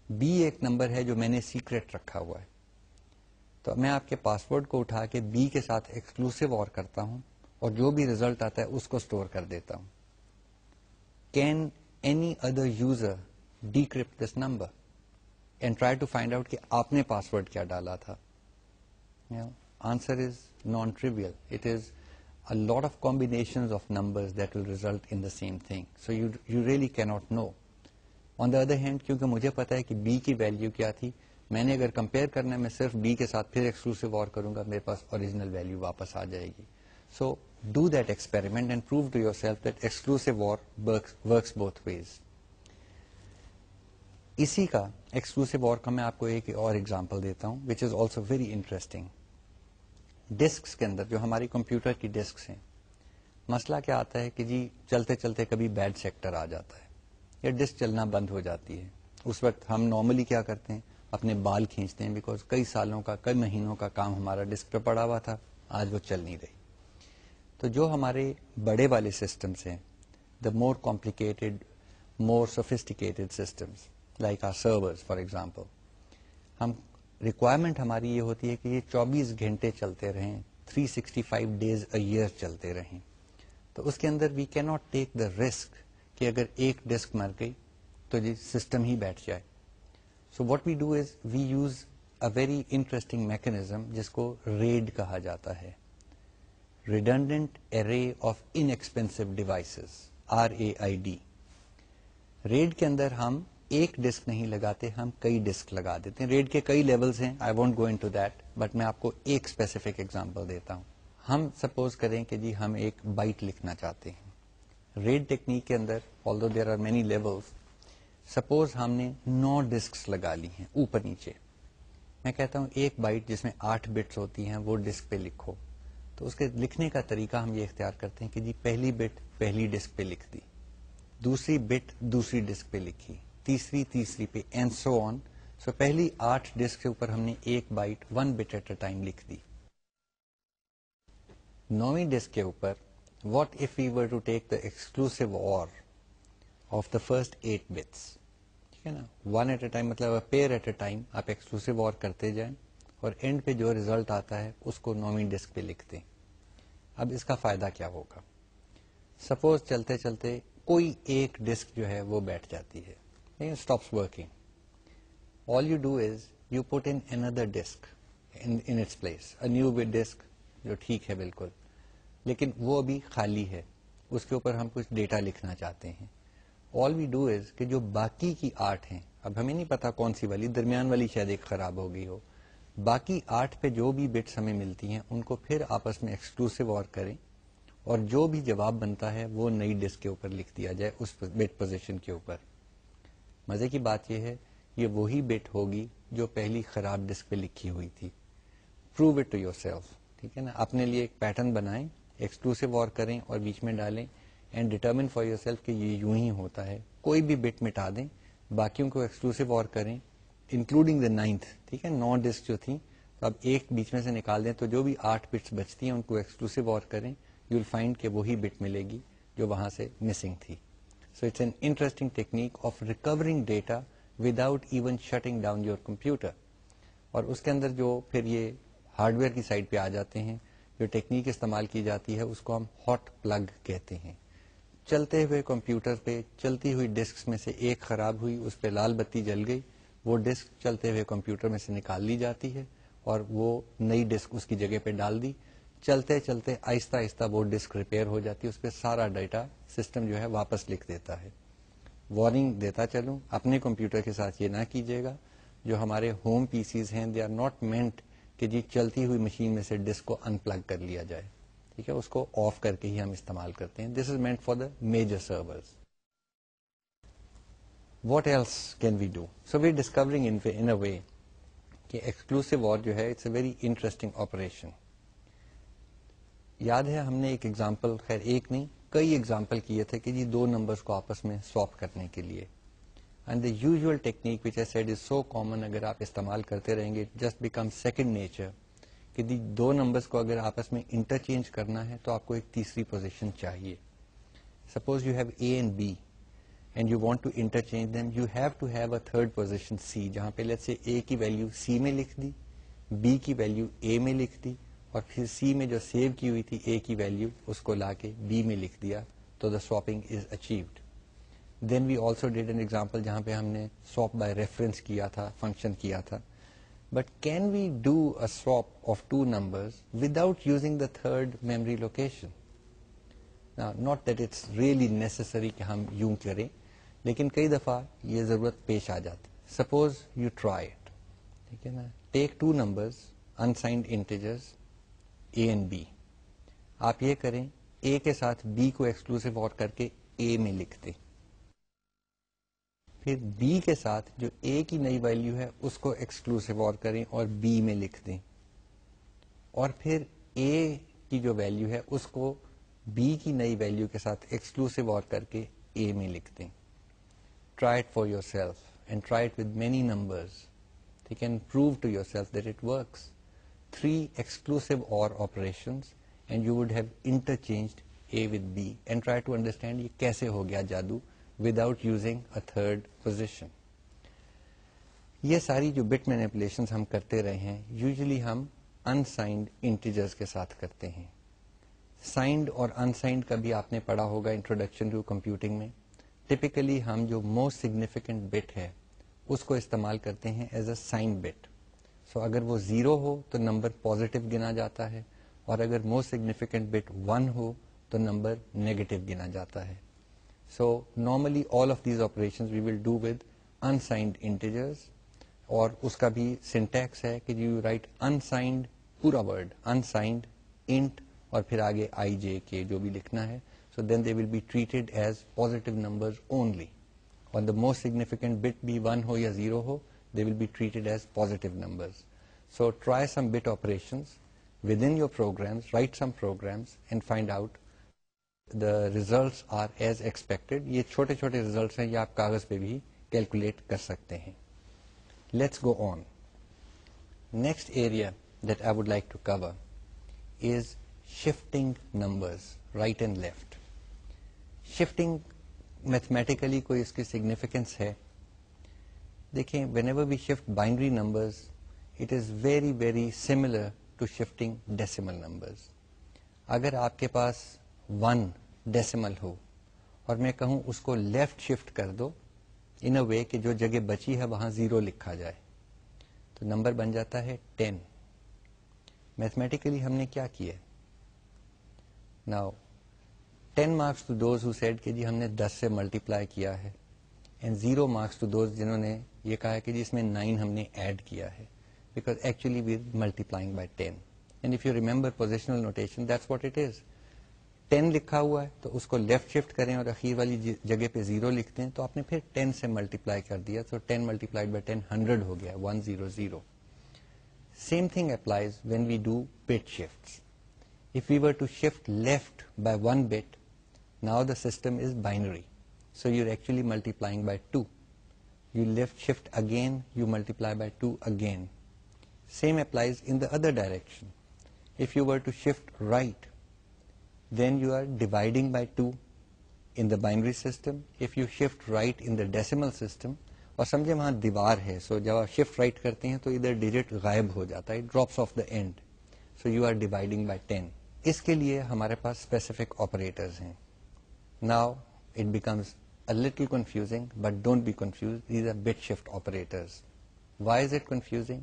[SPEAKER 1] بی ایک نمبر ہے جو میں نے سیکرٹ رکھا ہوا ہے. تو میں آپ کے پاسورڈ کو اٹھا کے بی کے ساتھ ایکسکلوسیو اور کرتا ہوں اور جو بھی ریزلٹ آتا ہے اس کو اسٹور کر دیتا ہوں. Can any other user decrypt this number and try to find out کہ آپ نے پاسورڈ کیا ڈالا تھا؟ Answer is non trivial. It is a lot of combinations of numbers that will result in the same thing. So you really cannot know. On the other hand, کیونکہ مجھے پتا ہے کہ b کی ویلیو کیا تھی, میں نے اگر کمپیئر کرنا ہے میں صرف b کے ساتھ پھر ایکسکلوسیو اور کروں گا, میرے پاس اوریجنل ویلیو واپس آ جائے گی. So do that experiment and prove to yourself that exclusive OR works both ways. اسی کا ایکسکلوسیو اور کا میں آپ کو ایک اور ایگزامپل دیتا ہوں which is also very interesting. Discuss کے اندر جو ہماری کمپیوٹر کی ڈسکس ہیں, مسئلہ کیا آتا ہے کہ جی چلتے چلتے کبھی بیڈ سیکٹر آ جاتا ہے یا ڈسک چلنا بند ہو جاتی ہے. اس وقت ہم نارملی کیا کرتے ہیں, اپنے بال کھینچتے ہیں, بیکاز کئی سالوں کا کئی مہینوں کا کام ہمارا ڈسک پہ پڑا ہوا تھا, آج وہ چل نہیں رہی. تو جو ہمارے بڑے والے سسٹمس ہیں, the more complicated more sophisticated systems like our servers for example, ہم ریکوائرمنٹ ہماری یہ ہوتی ہے کہ یہ 24 گھنٹے چلتے رہیں, 365 days a year چلتے رہیں. تو اس کے اندر وی کی ناٹ ٹیک دا رسک کہ اگر ایک ڈسک مر گئی تو جی سسٹم ہی بیٹھ جائے. So what we do is we use a very interesting mechanism جس کو ریڈ کہا جاتا ہے, redundant array of inexpensive devices, RAID. RAID کے اندر ہم ایک ڈسک نہیں لگاتے, ہم کئی ڈسک لگا دیتے ہیں. ریڈ کے کئی لیولز ہیں, I won't go into that, but میں آپ کو ایک اسپیسیفک ایگزامپل دیتا ہوں. ہم سپوز کریں کہ جی ہم ایک بائٹ لکھنا چاہتے ہیں. ریڈ ٹیکنیک کے اندر although there are many levels, suppose ہم نے 9 ڈسکس لگا لی ہیں اوپر نیچے. میں کہتا ہوں ایک بائٹ جس میں 8 بٹس ہوتی ہیں وہ ڈسک پہ لکھو. تو اس کے لکھنے کا طریقہ ہم یہ اختیار کرتے ہیں کہ جی پہلی بٹ پہلی ڈسک پہ لکھ دی, دوسری بٹ دوسری ڈسک پہ لکھی, تیسری پہ, اینڈ سو آن. سو پہلی 8 ڈسک کے اوپر ہم نے ایک byte 1 bit at a time لکھ دی. 9ویں ڈسک کے اوپر what if we were to take the exclusive or of the first 8 bits, ٹھیک ہے نا, 1 ایٹ اے ٹائم مطلب پیئر ایٹ اے ٹائم آپ ایکسکلوسیو اور کرتے جائیں اور اینڈ پہ جو ریزلٹ آتا ہے اس کو 9ویں ڈسک پہ لکھ دیں. اب اس کا فائدہ کیا ہوگا؟ سپوز چلتے چلتے کوئی ایک ڈسک جو ہے وہ بیٹھ جاتی ہے, stops working. All you do is you put in another disk in its place, a new disk جو ٹھیک ہے بالکل, لیکن وہ ابھی خالی ہے, اس کے اوپر ہم کچھ ڈیٹا لکھنا چاہتے ہیں. آل وی ڈو از کہ جو باقی کی 8 ہیں, اب ہمیں نہیں پتا کون سی والی, درمیان والی شاید ایک خراب ہو گئی ہو, باقی 8 پہ جو بھی بٹس ہمیں ملتی ہیں ان کو پھر آپس میں ایکسکلوسیو اور کریں, اور جو بھی جواب بنتا ہے وہ نئی ڈسک کے اوپر لکھ دیا جائے اس بٹ پوزیشن کے اوپر. مزے کی بات یہ ہے یہ وہی بٹ ہوگی جو پہلی خراب ڈسک پہ لکھی ہوئی تھی. Prove it to yourself, ٹھیک ہے نا, اپنے لیے ایک پیٹرن بنائیں, ایکسکلوسیو اور کریں اور بیچ میں ڈالیں, and determine for your self کہ یہ یوں ہی ہوتا ہے. کوئی بھی بٹ مٹا دیں, باقیوں کو ایکسکلوسیو اور کریں انکلوڈنگ دا 9th, ٹھیک ہے, 9 ڈسک جو تھیں, تو اب ایک بیچ میں سے نکال دیں, تو جو بھی 8 بٹس بچتی ہیں ان کو ایکسکلوسیو اور کریں, یو ول فائنڈ کہ وہی بٹ ملے گی جو وہاں سے مسنگ تھی. So it's an interesting technique of recovering data without even shutting down your computer. اور اس کے اندر جو پھر یہ ہارڈ ویئر کی سائڈ پہ آ جاتے ہیں, جو ٹیکنیک استعمال کی جاتی ہے اس کو ہم ہاٹ پلگ کہتے ہیں. چلتے ہوئے کمپیوٹر پہ چلتی ہوئی ڈسک میں سے ایک خراب ہوئی, اس پہ لال بتی جل گئی, وہ ڈسک چلتے ہوئے کمپیوٹر میں سے نکال لی جاتی ہے اور وہ نئی ڈسک اس کی جگہ پہ ڈال دی. چلتے چلتے آہستہ آہستہ وہ ڈسک ریپیئر ہو جاتی ہے, اس پہ سارا ڈیٹا سسٹم جو ہے واپس لکھ دیتا ہے. وارننگ دیتا چلوں, اپنے کمپیوٹر کے ساتھ یہ نہ کیجیے گا. جو ہمارے ہوم پی سیز ہیں دے آر ناٹ مینٹ کہ جی چلتی ہوئی مشین میں سے ڈسک کو ان پلگ کر لیا جائے, ٹھیک ہے, اس کو آف کر کے ہی ہم استعمال کرتے ہیں. This is meant for the major servers. What else can we do? So we discovering in a way کہ ایکسکلوسیو اور جو ہے it's a very interesting operation. یاد ہے ہم نے ایک ایگزامپل, خیر ایک نہیں کئی ایگزامپل کیے تھے کہ جی 2 نمبرز کو آپس میں سواپ کرنے کے لیے. And the usual technique which I said is so common, اگر آپ استعمال کرتے رہیں گے جسٹ بیکم سیکنڈ نیچر, کہ 2 نمبرز کو اگر آپس میں انٹرچینج کرنا ہے تو آپ کو ایک تیسری پوزیشن چاہیے. Suppose you have A and B and you want to interchange them, you have to have a third position C, جہاں پہ لیٹس سے اے کی ویلو سی میں لکھ دی, بی کی ویلو اے میں لکھ دی, اور پھر سی میں جو سیو کی ہوئی تھی اے کی ویلو اس کو لا کے بی میں لکھ دیا, تو the swapping is achieved. Then we also did an example جہاں پہ ہم نے سواپ بائی ریفرنس کیا تھا, فنکشن کیا تھا. But can we do a swap of 2 numbers without using the third memory location? Not that it's really necessary کہ ہم یوں کریں, لیکن کئی دفعہ یہ ضرورت پیش آ جاتی. سپوز یو ٹرائی اٹ, ٹھیک ہے نا, take 2 numbers unsigned integers A and B. آپ یہ کریں اے کے ساتھ بی کو ایکسکلوسیو اور کر کے اے میں لکھ دیں, پھر بی کے ساتھ جو اے کی نئی ویلو ہے اس کو ایکسکلوسیو اور کریں اور بی میں لکھ دیں, اور پھر اے کی جو ویلو ہے اس کو بی کی نئی ویلو کے ساتھ ایکسکلوسیو اور کر کے اے میں لکھ دیں. Try it for yourself and try it with many numbers, ٹھیک ہے, prove to yourself that it works. 3 exclusive OR operations and you would have interchanged A with B, and try to understand یہ کیسے ہو گیا جادو without using a third position. یہ ساری جو but مینیپولیشنز ہم کرتے رہے ہیں یوزلی ہم unsigned integers کے ساتھ کرتے ہیں. سائنڈ اور انسائنڈ کا بھی آپ نے پڑھا ہوگا انٹروڈکشن ٹو کمپیوٹنگ میں. ٹپیکلی ہم جو موسٹ سگنیفیکینٹ بٹ ہے اس کو استعمال کرتے ہیں ایز اے سائن بٹ. سو اگر وہ 0 ہو تو نمبر پازیٹو گنا جاتا ہے, اور اگر موسٹ سگنیفیکینٹ بٹ 1 ہو تو نمبر نیگیٹو گنا جاتا ہے. So normally all of these operations we will do with unsigned integers, اور اس کا بھی سنٹیکس ہے کہ یو رائٹ انسائنڈ پورا ورڈ انسائنڈ انٹ اور پھر آگے آئی جے کے جو بھی لکھنا ہے. So then they will be treated as positive numbers only. اور دا موسٹ سگنیفیکینٹ بٹ بھی 1 ہو یا 0 ہو, they will be treated as positive numbers. So try some bit operations within your programs, write some programs and find out the results are as expected. یہ چھوٹے چھوٹے results ہیں, یہ آپ کاغذ پہ بھی کیلکولیٹ کر سکتے ہیں. Let's go on. Next area that I would like to cover is shifting numbers, right and left. Shifting mathematically کوئی اس کی significance ہے. دیکھیں, whenever we shift binary numbers, it is very very similar to shifting decimal numbers. اگر آپ کے پاس 1 decimal ہو اور میں کہوں اس کو لیفٹ شفٹ کر دو ان اے وے کہ جو جگہ بچی ہے وہاں 0 لکھا جائے, تو نمبر بن جاتا ہے 10. میتھمیٹیکلی ہم نے کیا کیا؟ Now 10 marks to those who said کہ جی ہم نے 10 سے ملٹیپلائی کیا ہے, اینڈ 0 marks to those جنہوں نے یہ کہا ہے کہ جی اس میں 9 ہم نے ایڈ کیا ہے, because actually we multiplying by 10. And if you remember positional notation, that's what it is. 10 لکھا ہوا ہے تو اس کو لیفٹ شفٹ کریں اور اخیر والی جگہ پہ 0 لکھتے ہیں, تو آپ نے پھر 10 سے ملٹیپلائی کر دیا, تو 10 ملٹیپلائڈ بائی 10 100 ہو گیا, 100. Same thing applies when we do bit shifts. If we were to shift left by 1 bit, now the system is binary. So you're actually multiplying by 2. You left shift again, you multiply by 2 again. Same applies in the other direction. If you were to shift right, then you are dividing by 2 in the binary system. If you shift right in the decimal system, اور سمجھے وہاں دیوار ہے, سو جب آپ shift right کرتے ہیں تو ادھر ڈیجٹ غائب ہو جاتا ہے, drops off the end, so you are dividing by 10. اس کے لیے ہمارے پاس اسپیسیفک آپریٹرز ہیں. Now it becomes a little confusing, but don't be confused. These are bit shift operators. Why is it confusing?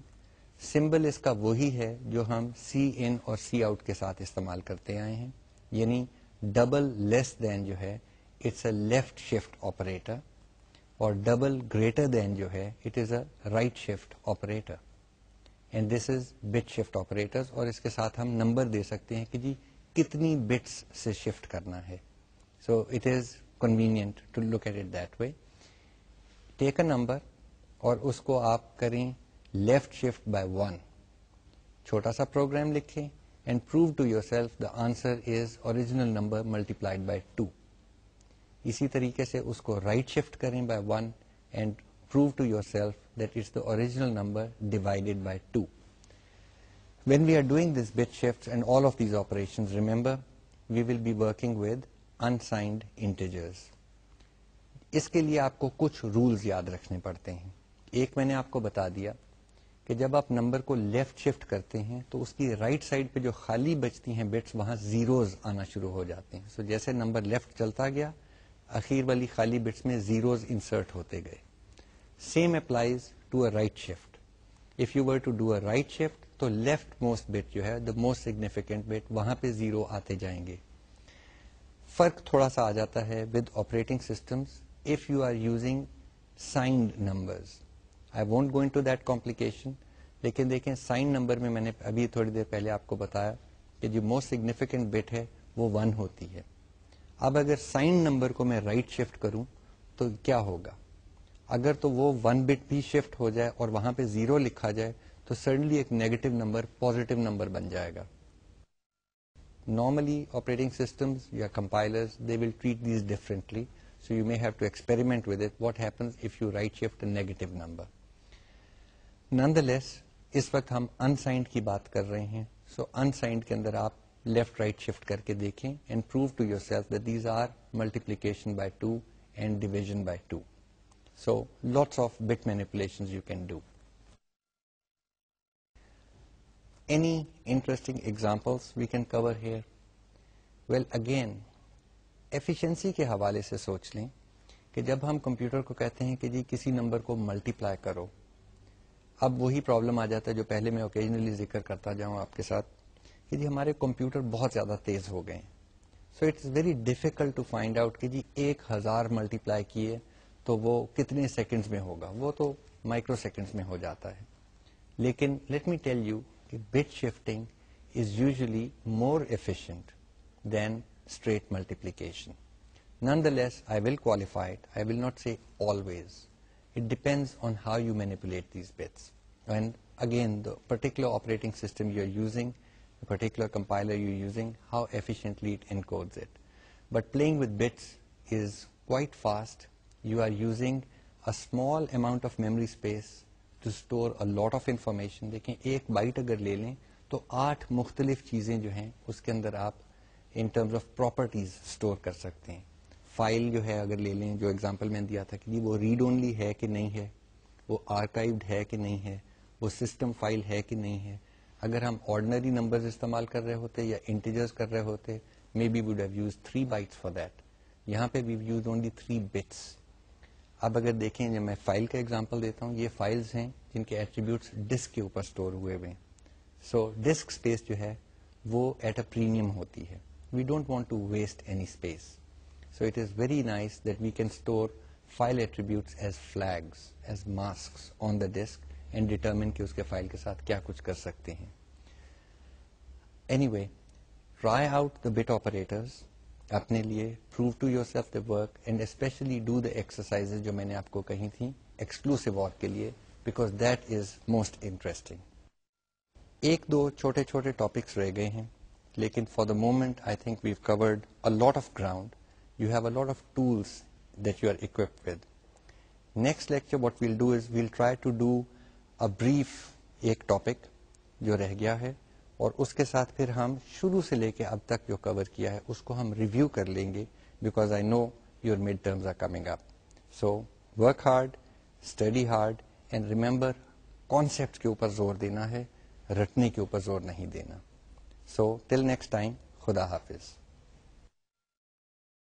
[SPEAKER 1] Symbol اس کا وہی ہے جو ہم سی ان اور سی آؤٹ کے ساتھ استعمال کرتے آئے ہیں, یعنی ڈبل لیس دین جو ہے it's a left shift operator, اور ڈبل گریٹر دین جو ہے it is a right shift operator. And this is bit shift operators, اور اس کے ساتھ ہم نمبر دے سکتے ہیں کہ جی کتنی بٹس سے شفٹ کرنا ہے. سو it is convenient to look at it that way. Take a number اور اس کو آپ کریں left shift by 1. چھوٹا سا پروگرام لکھیں and prove to yourself the answer is original number multiplied by 2. اسی طریقے سے اس کو right shift کریں by 1 and prove to yourself that it's the original number divided by 2. When we are doing these bit shifts and all of these operations, remember we will be working with unsigned integers. اس کے لیے آپ کو کچھ rules یاد رکھنے پڑتے ہیں. ایک میں نے آپ کو بتا دیا کہ جب آپ نمبر کو لیفٹ شفٹ کرتے ہیں تو اس کی رائٹ سائڈ پہ جو خالی بچتی ہیں بٹس وہاں زیروز آنا شروع ہو جاتے ہیں. سو جیسے نمبر لیفٹ چلتا گیا اخیر والی خالی بٹس میں زیروز انسرٹ ہوتے گئے. Same applies to a right shift. If you were to do a right shift تو لیفٹ موسٹ بٹ جو ہے دا موسٹ سگنیفیکینٹ بٹ وہاں پہ زیرو آتے جائیں گے. فرق تھوڑا سا آ جاتا ہے with operating systems if you are using signed numbers. I won't go into that complication, لیکن دیکھیں سائن نمبر میں نے ابھی تھوڑی دیر پہلے آپ کو بتایا کہ جو موسٹ سگنیفیکینٹ بٹ ہے وہ 1 ہوتی ہے. اب اگر سائن نمبر کو میں رائٹ شفٹ کروں تو کیا ہوگا؟ اگر تو وہ 1 بٹ بھی شفٹ ہو جائے اور وہاں پہ 0 لکھا جائے تو سڈنلی ایک نیگیٹو نمبر پازیٹو نمبر بن جائے گا. Normally operating systems یا compilers they will treat these differently. So you may have to experiment with it. What happens if you right shift a negative number? Nonetheless, اس وقت ہم unsigned کی بات کر رہے ہیں. So unsigned کے اندر آپ left right shift کر کے دیکھیں and prove to yourself that these are multiplication by 2 and division by 2. So lots of bit manipulations you can do. Any interesting examples we can cover here? Well, again, efficiency کے حوالے سے سوچ لیں کہ جب ہم کمپیوٹر کو کہتے ہیں کہ جی کسی نمبر کو ملٹیپلائی کرو, اب وہی پرابلم آ جاتا ہے جو پہلے میں اوکیجنلی ذکر کرتا جاؤں آپ کے ساتھ کہ جی ہمارے کمپیوٹر بہت زیادہ تیز ہو گئے ہیں. So it's very difficult to find out کہ جی 1000 ملٹیپلائی کیے تو وہ کتنے سیکنڈز میں ہوگا, وہ تو مائکرو سیکنڈز میں ہو جاتا ہے. لیکن لیٹ می ٹیل یو کہ bit shifting is usually more efficient than straight multiplication. Nonetheless, I will qualify it. I will not say always. It depends on how you manipulate these bits. And again, the particular operating system you're using, the particular compiler you're using, how efficiently it encodes it. But playing with bits is quite fast. You are using a small amount of memory space to store a lot of information. دیکھیں ایک byte اگر لے لیں تو 8 مختلف چیزیں جو ہیں اس کے اندر آپ in terms of properties store کر سکتے ہیں. فائل جو ہے اگر لے لیں, جو ایگزامپل میں نے دیا تھا کہ وہ ریڈ اونلی ہے کہ نہیں ہے, وہ آرکائیوڈ ہے کہ نہیں ہے, وہ سسٹم فائل ہے کہ نہیں ہے. اگر ہم آرڈنری نمبرز استعمال کر رہے ہوتے یا انٹیجرز کر رہے ہوتے, maybe would have use 3 bytes for that. یہاں پہ وی یوز اونلی 3 bits. اب اگر دیکھیں, جب میں فائل کا ایگزامپل دیتا ہوں, یہ فائلز ہیں جن کے ایٹریبیوٹس ڈسک کے اوپر اسٹور ہوئے ہوئے ہیں. سو ڈسک اسپیس جو ہے وہ ایٹ اے پریمیم ہوتی ہے. We don't want to waste any space. So it is very nice that we can store file attributes as flags, as masks on the disk and determine کہ اس کے file کے ساتھ کیا کچھ کر سکتے ہیں. Anyway, try out the bit operators اپنے لیے, prove to yourself the work and especially do the exercises جو میں نے آپ کو کہی تھیں exclusive OR کے لیے, because that is most interesting. ایک دو چھوٹے چھوٹے ٹاپکس رہ گئے ہیں, لیکن for the moment I think we've covered a lot of ground. You have a lot of tools that you are equipped with. Next lecture what we'll do is we'll try to do a brief ایک topic جو رہ گیا ہے, اور اس کے ساتھ پھر ہم شروع سے لے کے اب تک جو کور کیا ہے اس کو ہم ریویو کر لیں گے, because I know your midterms are coming up. So work hard, study hard and remember concepts کے اوپر زور دینا ہے, رٹنے کے اوپر زور نہیں دینا. So till next time, خدا حافظ.